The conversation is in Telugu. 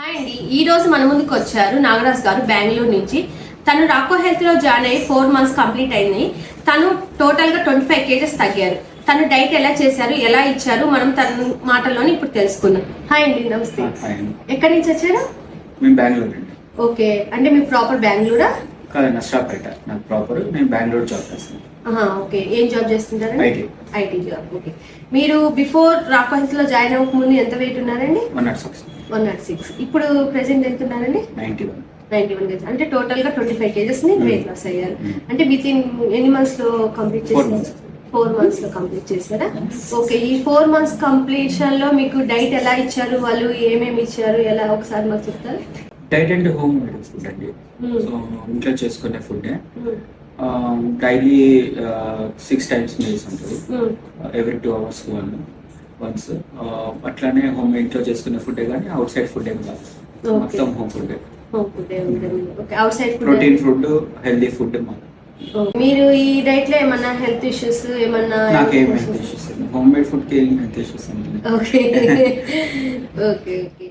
హాయ్ అండి, ఈ రోజు మన ముందుకు వచ్చారు నాగరాజ్ గారు బెంగళూరు నుంచి. తను రాకో హెల్త్ లో జాయిన్ అయ్యి 4 months కంప్లీట్ అయింది. తను టోటల్ గా 25 kgs తగ్గారు. తను డైట్ ఎలా చేశారు, ఎలా ఇచ్చారు, మనం తన మాటల్లోనే ఇప్పుడు తెలుసుకుందాం. హాయ్ అండి, నమస్తే. ఎక్కడి నుంచి వచ్చారు? మేము బెంగళూరు అండి. ఓకే, అంటే మీ ప్రాపర్ బెంగళూరా? కాదు, నష్టాపేట నాకు ప్రాపర్. నేను బెంగళూరు జాబ్ చేస్తాను. ఓకే, ఏం జాబ్ చేస్తుంటారండి? IT job. ఓకే, మీరు బిఫోర్ రాకో హెల్త్ లో జాయిన్ అవ్వక ముందు ఎంత వెయిట్ ఉన్నారండి? 106. ఇప్పుడు ప్రెసెంట్ ఎంత ఉన్నారండి? 91 kgs. అంటే టోటల్ గా 25 kgs ని వెయిట్ లాస్ అయ్యారు. అంటే విత్ ఇన్ ఎన్ని మంత్స్ లో కంప్లీట్ చేశారు? 4 months లో కంప్లీట్ చేశారా? ఓకే, ఈ 4 months కంప్లీషన్ లో మీకు డైట్ ఎలా ఇచ్చారు, వాళ్ళు ఏమేమి ఇచ్చారు, ఎలా ఒకసారి మాకు చెప్తారు? డైట్ అంటే హోమ్ మేడ్ ఫుడ్ అండి. సో ఇంట్లో చేసుకునే ఫుడ్ డైలీ 6 times మీల్స్ ఉంటుంది. Every 2 hours once. అట్లానే హోమ్ ఇంట్లో చేసుకునే ఫుడ్ కానీ అవుట్ సైడ్ ఫుడ్ ఏం కాదు, మొత్తం home food. Protein food, healthy food. మీరు ఈ డైట్ లో ఏమన్నా హెల్త్ ఇష్యూస్ ఏమన్నా? నాకేం health issues, home made food కి ఏం health issues. Okay okay okay